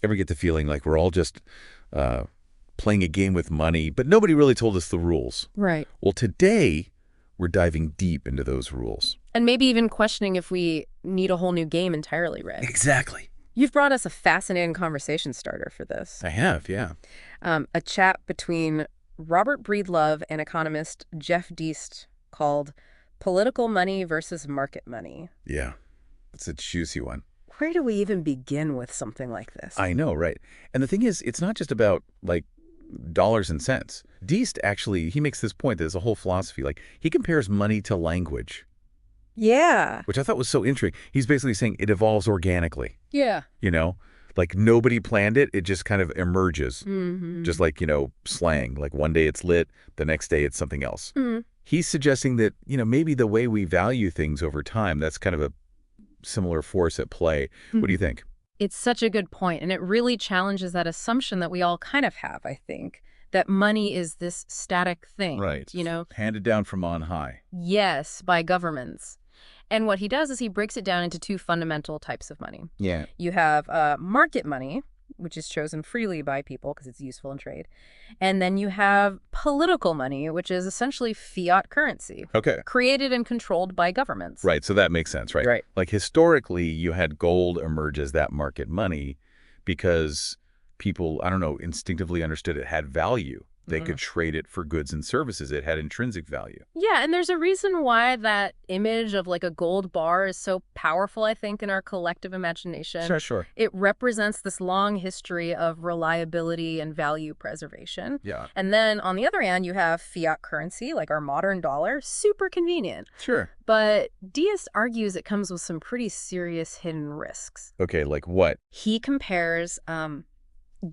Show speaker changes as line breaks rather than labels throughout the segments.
Ever get the feeling like we're all just playing a game with money, but nobody really told us the rules?
Right.
Well, today, we're diving deep into those rules.
And maybe even questioning if we need a whole new game entirely, Ray.
Exactly.
You've brought us a fascinating conversation starter for this.
I have, yeah.
A chat between Robert Breedlove and economist Jeff Deist called Political Money versus Market Money.
Yeah, it's a juicy one.
Where do we even begin with something like this?
I know, right? And the thing is, it's not just about, like, dollars and cents. Deist actually, he makes this point that there's a whole philosophy. Like, he compares money to language.
Yeah.
Which I thought was so intriguing. He's basically saying it evolves organically.
Yeah.
You know? Like, nobody planned it. It just kind of emerges.
Mm-hmm.
Just like, slang. Like, one day it's lit, the next day it's something else.
Mm-hmm.
He's suggesting that, maybe the way we value things over time, that's kind of a similar force at play.
Mm-hmm.
What do you think?
It's such a good point, and it really challenges that assumption that we all kind of have, I think, that money is this static thing.
Right. Handed down from on high.
Yes, by governments. And what he does is he breaks it down into two fundamental types of money.
Yeah.
You have market money, which is chosen freely by people because it's useful in trade. And then you have political money, which is essentially fiat currency.
Okay.
Created and controlled by governments.
Right, so that makes sense, right?
Right.
Like, historically, you had gold emerge as that market money because people, I don't know, instinctively understood it had value. They could trade it for goods and services. It had intrinsic value.
Yeah, and there's a reason why that image of like a gold bar is so powerful, I think, in our collective imagination.
Sure.
It represents this long history of reliability and value preservation.
Yeah.
And then on the other hand, you have fiat currency, like our modern dollar, super convenient.
Sure.
But Deist argues it comes with some pretty serious hidden risks.
Okay, like what?
He compares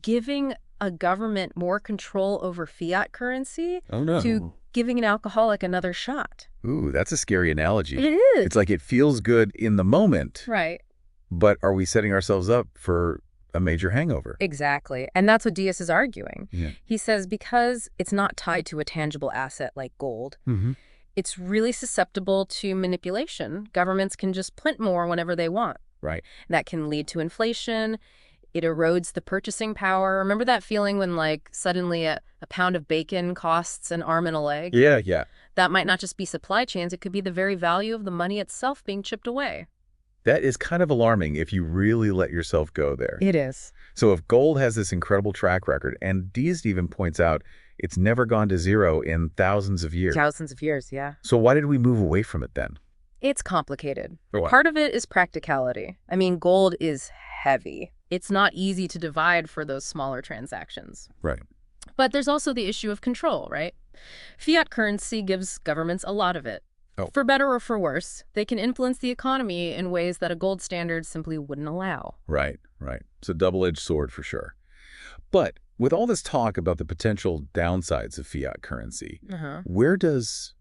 giving a government more control over fiat currency to giving an alcoholic another shot.
Ooh, that's a scary analogy.
It is.
It's like it feels good in the moment.
Right.
But are we setting ourselves up for a major hangover?
Exactly. And that's what Deist is arguing.
Yeah.
He says because it's not tied to a tangible asset like gold, it's really susceptible to manipulation. Governments can just print more whenever they want.
Right.
That can lead to inflation. It erodes the purchasing power. Remember that feeling when, like, suddenly a pound of bacon costs an arm and a leg?
Yeah.
That might not just be supply chains. It could be the very value of the money itself being chipped away.
That is kind of alarming if you really let yourself go there.
It is.
So if gold has this incredible track record, and Deist even points out it's never gone to zero in thousands of years.
Thousands of years, yeah.
So why did we move away from it then?
It's complicated.
What?
Part of it is practicality. I mean, gold is heavy. It's not easy to divide for those smaller transactions.
Right.
But there's also the issue of control, right? Fiat currency gives governments a lot of it.
Oh.
For better or for worse, they can influence the economy in ways that a gold standard simply wouldn't allow.
Right. It's a double-edged sword for sure. But with all this talk about the potential downsides of fiat currency, where does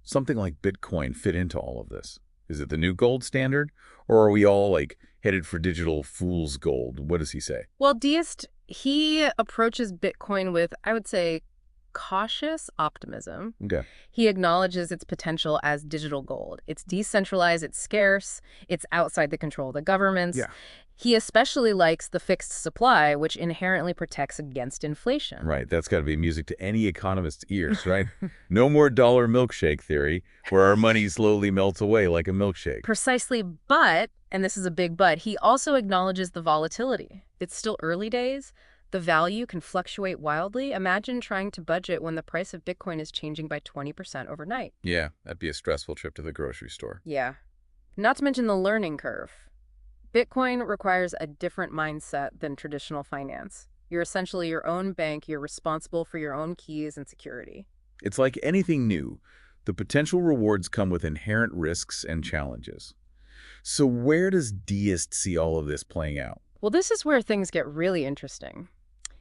something like Bitcoin fit into all of this? Is it the new gold standard? Or are we all, like, headed for digital fool's gold? What does he say?
Well, Deist, he approaches Bitcoin with, I would say, cautious optimism.
Okay.
He acknowledges its potential as digital gold. It's decentralized, it's scarce, it's outside the control of the governments.
Yeah.
He especially likes the fixed supply, which inherently protects against inflation.
Right. That's got to be music to any economist's ears, right? No more dollar milkshake theory, where our money slowly melts away like a milkshake.
Precisely, but, and this is a big but, he also acknowledges the volatility. It's still early days. The value can fluctuate wildly. Imagine trying to budget when the price of Bitcoin is changing by 20% overnight.
Yeah, that'd be a stressful trip to the grocery store.
Yeah. Not to mention the learning curve. Bitcoin requires a different mindset than traditional finance. You're essentially your own bank. You're responsible for your own keys and security.
It's like anything new. The potential rewards come with inherent risks and challenges. So where does Deist see all of this playing out?
Well, this is where things get really interesting.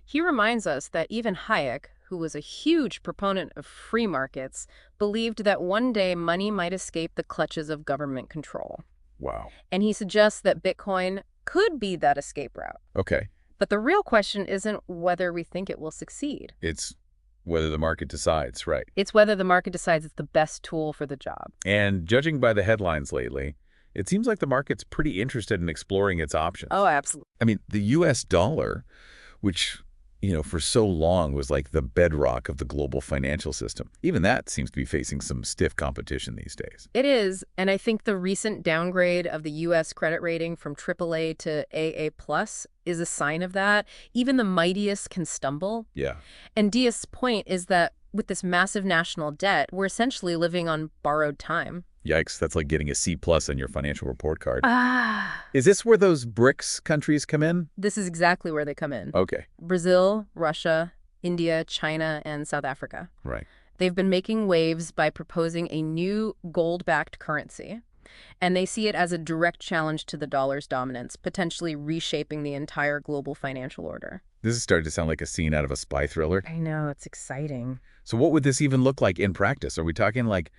He reminds us that even Hayek, who was a huge proponent of free markets, believed that one day money might escape the clutches of government control.
Wow.
And he suggests that Bitcoin could be that escape route.
Okay.
But the real question isn't whether we think it will succeed.
It's whether the market decides, right?
It's whether the market decides it's the best tool for the job.
And judging by the headlines lately, It seems like the market's pretty interested in exploring its options.
Oh, absolutely.
I mean, the U.S. dollar, which, for so long was like the bedrock of the global financial system, even that seems to be facing some stiff competition these days.
It is, and I think the recent downgrade of the U.S. credit rating from AAA to AA+ is a sign of that. Even the mightiest can stumble.
Yeah.
And Deist's point is that with this massive national debt, we're essentially living on borrowed time.
Yikes, that's like getting a C+ on your financial report card.
Ah.
Is this where those BRICS countries come in?
This is exactly where they come in.
Okay.
Brazil, Russia, India, China, and South Africa.
Right.
They've been making waves by proposing a new gold-backed currency, and they see it as a direct challenge to the dollar's dominance, potentially reshaping the entire global financial order.
This is starting to sound like a scene out of a spy thriller.
I know, it's exciting.
So what would this even look like in practice? Are we talking like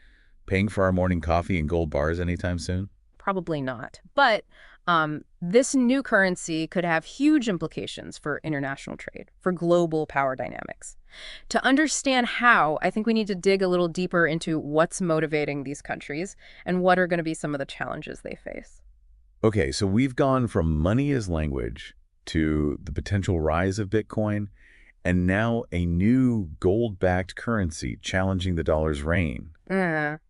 paying for our morning coffee in gold bars anytime soon?
Probably not. But this new currency could have huge implications for international trade, for global power dynamics. To understand how, I think we need to dig a little deeper into what's motivating these countries and what are going to be some of the challenges they face.
Okay, so we've gone from money as language to the potential rise of Bitcoin, and now a new gold-backed currency challenging the dollar's reign.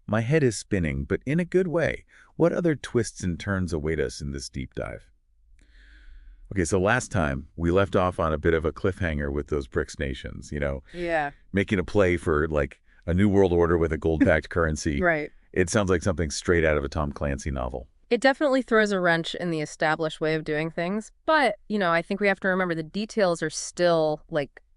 My head is spinning, but in a good way. What other twists and turns await us in this deep dive? Okay, so last time we left off on a bit of a cliffhanger with those BRICS nations,
Yeah.
making a play for like a new world order with a gold-backed currency.
Right.
It sounds like something straight out of a Tom Clancy novel.
It definitely throws a wrench in the established way of doing things. But, I think we have to remember the details are still,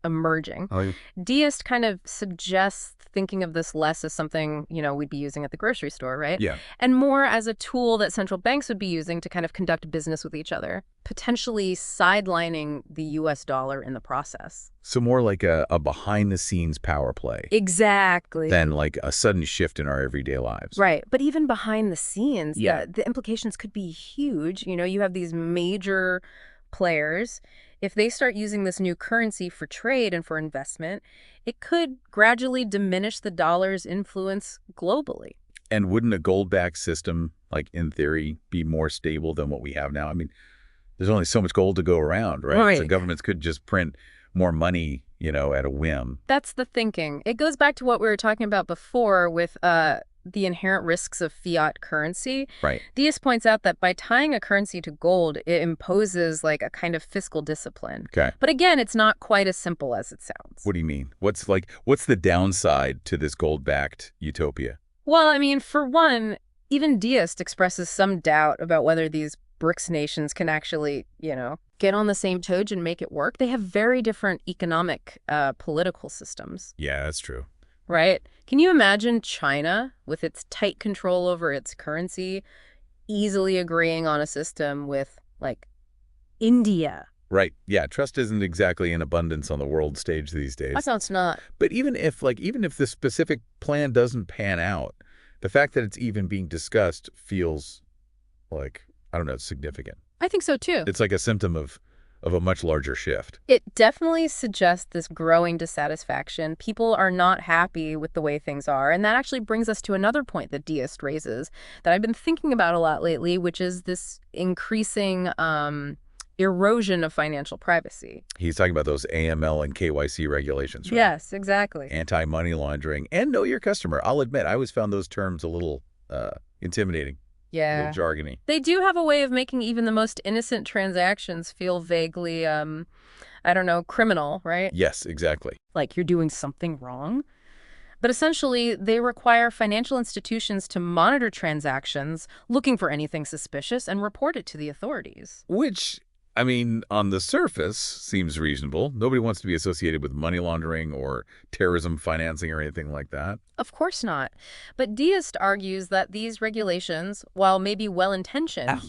emerging.
Oh, yeah.
Deist kind of suggests thinking of this less as something, we'd be using at the grocery store, right?
Yeah.
And more as a tool that central banks would be using to kind of conduct business with each other, potentially sidelining the U.S. dollar in the process.
So more like a behind-the-scenes power play
Exactly.
than like a sudden shift in our everyday lives.
Right. But even behind the scenes,
Yeah.
the implications could be huge. You have these major players. If they start using this new currency for trade and for investment, it could gradually diminish the dollar's influence globally.
And wouldn't a gold-backed system, like in theory, be more stable than what we have now? I mean, there's only so much gold to go around, right?
Right.
So governments could just print more money, at a whim.
That's the thinking. It goes back to what we were talking about before with the inherent risks of fiat currency.
Right.
Deist points out that by tying a currency to gold, it imposes a kind of fiscal discipline.
Okay.
But again, it's not quite as simple as it sounds.
What do you mean? What's the downside to this gold-backed utopia?
Well, I mean, for one, even Deist expresses some doubt about whether these BRICS nations can actually, get on the same page and make it work. They have very different economic, political systems.
Yeah, that's true.
Right? Can you imagine China, with its tight control over its currency, easily agreeing on a system with, India?
Right. Yeah, trust isn't exactly in abundance on the world stage these days.
No, it's not.
But even if the specific plan doesn't pan out, the fact that it's even being discussed feels like, I don't know, significant.
I think so, too.
It's like a symptom of a much larger shift.
It definitely suggests this growing dissatisfaction. People are not happy with the way things are. And that actually brings us to another point that Deist raises that I've been thinking about a lot lately, which is this increasing erosion of financial privacy.
He's talking about those AML and KYC regulations, right?
Yes, exactly.
Anti-money laundering and know your customer. I'll admit, I always found those terms a little intimidating.
Yeah.
A little jargony.
They do have a way of making even the most innocent transactions feel vaguely, criminal, right?
Yes, exactly.
Like you're doing something wrong. But essentially, they require financial institutions to monitor transactions, looking for anything suspicious, and report it to the authorities.
Which, I mean, on the surface, seems reasonable. Nobody wants to be associated with money laundering or terrorism financing or anything like that.
Of course not. But Deist argues that these regulations, while maybe well-intentioned,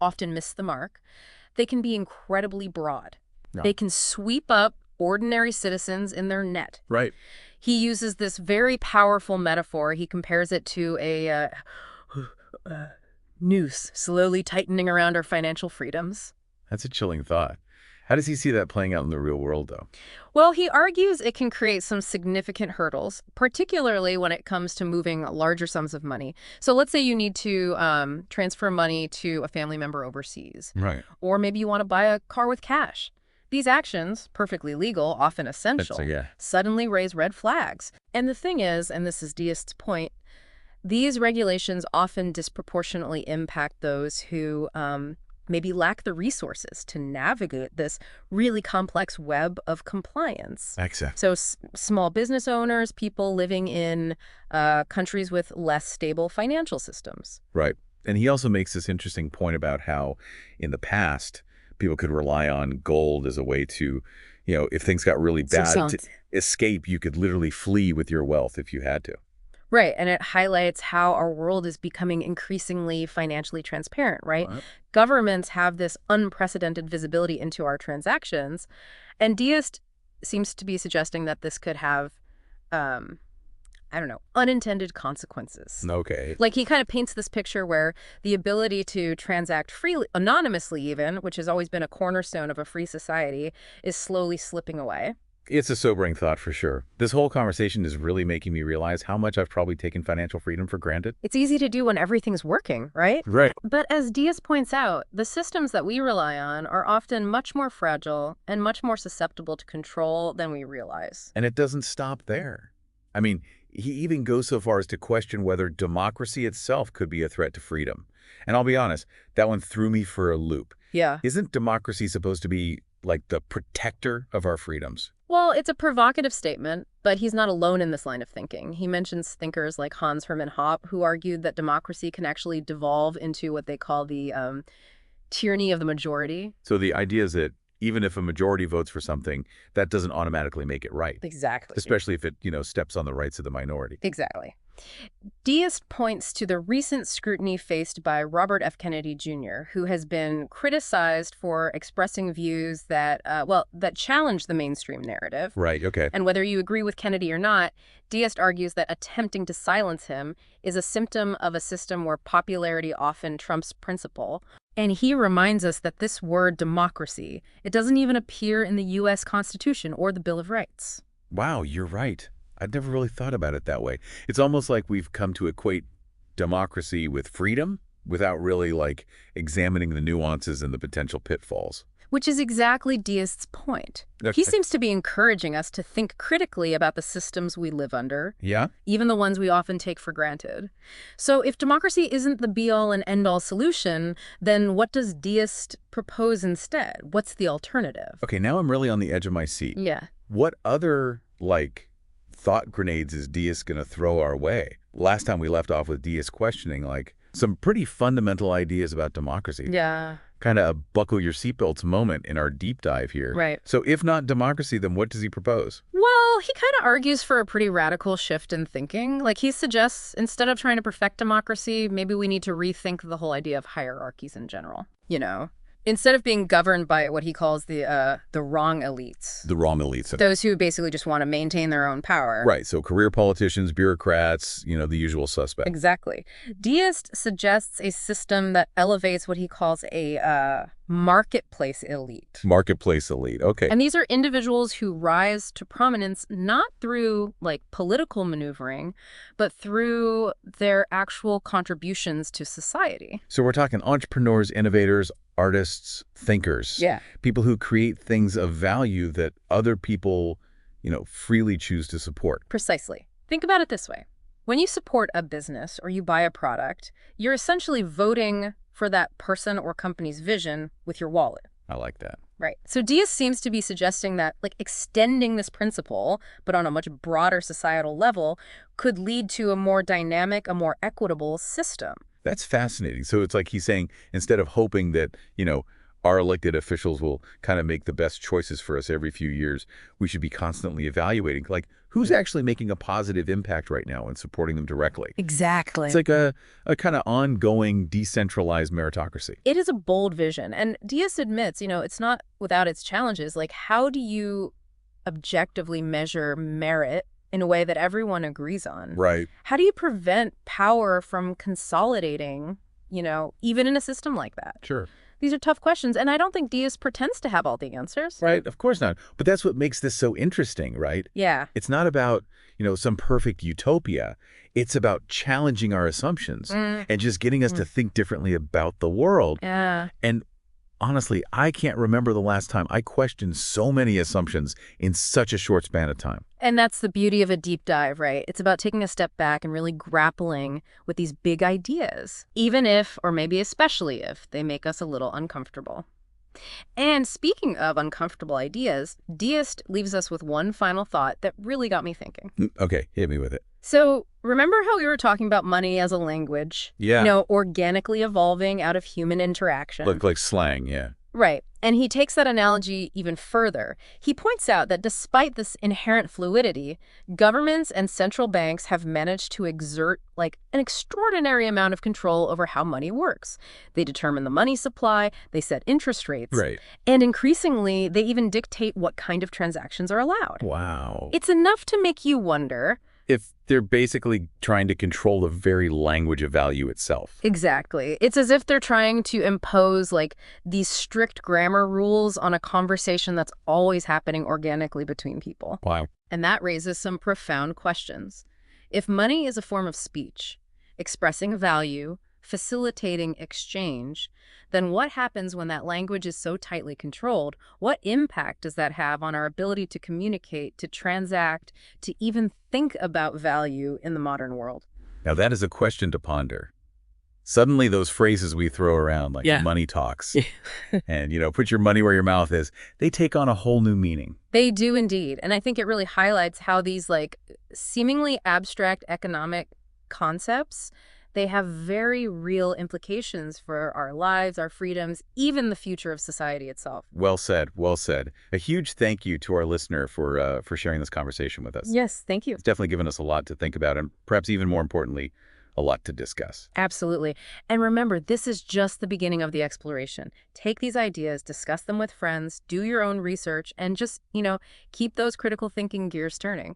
often miss the mark. They can be incredibly broad.
No.
They can sweep up ordinary citizens in their net.
Right.
He uses this very powerful metaphor. He compares it to a noose slowly tightening around our financial freedoms.
That's a chilling thought. How does he see that playing out in the real world, though?
Well, he argues it can create some significant hurdles, particularly when it comes to moving larger sums of money. So let's say you need to transfer money to a family member overseas.
Right.
Or maybe you want to buy a car with cash. These actions, perfectly legal, often essential, suddenly raise red flags. And the thing is, and this is Deist's point, these regulations often disproportionately impact those who maybe lack the resources to navigate this really complex web of compliance.
Exactly.
So small business owners, people living in countries with less stable financial systems.
Right. And he also makes this interesting point about how in the past, people could rely on gold as a way to, if things got really bad, to escape. You could literally flee with your wealth if you had to.
Right, and it highlights how our world is becoming increasingly financially transparent, right? Governments have this unprecedented visibility into our transactions, and Deist seems to be suggesting that this could have, unintended consequences.
Okay.
Like, he kind of paints this picture where the ability to transact freely, anonymously even, which has always been a cornerstone of a free society, is slowly slipping away.
It's a sobering thought for sure. This whole conversation is really making me realize how much I've probably taken financial freedom for granted.
It's easy to do when everything's working, right?
Right.
But as Deist points out, the systems that we rely on are often much more fragile and much more susceptible to control than we realize.
And it doesn't stop there. I mean, he even goes so far as to question whether democracy itself could be a threat to freedom. And I'll be honest, that one threw me for a loop.
Yeah.
Isn't democracy supposed to be like the protector of our freedoms?
Well, it's a provocative statement, but he's not alone in this line of thinking. He mentions thinkers like Hans Hermann Hoppe, who argued that democracy can actually devolve into what they call the tyranny of the majority.
So the idea is that even if a majority votes for something, that doesn't automatically make it right.
Exactly.
Especially if it, steps on the rights of the minority.
Exactly. Deist points to the recent scrutiny faced by Robert F. Kennedy Jr., who has been criticized for expressing views that, that challenge the mainstream narrative.
Right, okay.
And whether you agree with Kennedy or not, Deist argues that attempting to silence him is a symptom of a system where popularity often trumps principle. And he reminds us that this word democracy, it doesn't even appear in the U.S. Constitution or the Bill of Rights.
Wow, you're right. I'd never really thought about it that way. It's almost like we've come to equate democracy with freedom without really, examining the nuances and the potential pitfalls.
Which is exactly Deist's point.
Okay.
He seems to be encouraging us to think critically about the systems we live under.
Yeah?
Even the ones we often take for granted. So if democracy isn't the be-all and end-all solution, then what does Deist propose instead? What's the alternative?
Okay, now I'm really on the edge of my seat.
Yeah.
What other, thought grenades is Deist going to throw our way? Last time we left off with Deist questioning, some pretty fundamental ideas about democracy.
Yeah.
Kind of a buckle your seatbelts moment in our deep dive here.
Right.
So if not democracy, then what does he propose?
Well, he kind of argues for a pretty radical shift in thinking. He suggests instead of trying to perfect democracy, maybe we need to rethink the whole idea of hierarchies in general. Instead of being governed by what he calls the wrong elites.
The wrong elites.
Those who basically just want to maintain their own power.
Right. So career politicians, bureaucrats, the usual suspects.
Exactly. Deist suggests a system that elevates what he calls a marketplace elite.
Marketplace elite. Okay.
And these are individuals who rise to prominence not through political maneuvering, but through their actual contributions to society.
So we're talking entrepreneurs, innovators, artists, thinkers.
Yeah.
People who create things of value that other people, freely choose to support.
Precisely. Think about it this way. When you support a business or you buy a product, you're essentially voting for that person or company's vision with your wallet.
I like that.
Right. So Deist seems to be suggesting that extending this principle, but on a much broader societal level, could lead to a more dynamic, a more equitable system.
That's fascinating. So it's like he's saying, instead of hoping that, our elected officials will kind of make the best choices for us every few years, we should be constantly evaluating, who's actually making a positive impact right now and supporting them directly.
Exactly.
It's like a kind of ongoing decentralized meritocracy.
It is a bold vision. And Deist admits, it's not without its challenges. How do you objectively measure merit in a way that everyone agrees on?
Right.
How do you prevent power from consolidating, even in a system like that?
Sure.
These are tough questions, and I don't think Deist pretends to have all the answers.
Right, of course not. But that's what makes this so interesting, right?
Yeah.
It's not about, some perfect utopia. It's about challenging our assumptions and just getting us to think differently about the world.
Yeah.
And honestly, I can't remember the last time I questioned so many assumptions in such a short span of time.
And that's the beauty of a deep dive, right? It's about taking a step back and really grappling with these big ideas, even if, or maybe especially if, they make us a little uncomfortable. And speaking of uncomfortable ideas, Deist leaves us with one final thought that really got me thinking.
Okay, hit me with it.
So, remember how we were talking about money as a language?
Yeah.
Organically evolving out of human interaction.
Look like slang, yeah.
Right. And he takes that analogy even further. He points out that despite this inherent fluidity, governments and central banks have managed to exert an extraordinary amount of control over how money works. They determine the money supply, they set interest rates.
Right.
And increasingly, they even dictate what kind of transactions are allowed.
Wow.
It's enough to make you wonder
if they're basically trying to control the very language of value itself.
Exactly. It's as if they're trying to impose these strict grammar rules on a conversation that's always happening organically between people.
Wow.
And that raises some profound questions. If money is a form of speech, expressing value, facilitating exchange, then what happens when that language is so tightly controlled? What impact does that have on our ability to communicate, to transact, to even think about value in the modern world?
Now that is a question to ponder. Suddenly those phrases we throw around like money talks and, put your money where your mouth is, they take on a whole new meaning.
They do indeed. And I think it really highlights how these seemingly abstract economic concepts, they have very real implications for our lives, our freedoms, even the future of society itself.
Well said. Well said. A huge thank you to our listener for sharing this conversation with us.
Yes, thank you.
It's definitely given us a lot to think about and perhaps even more importantly, a lot to discuss.
Absolutely. And remember, this is just the beginning of the exploration. Take these ideas, discuss them with friends, do your own research, and just, keep those critical thinking gears turning.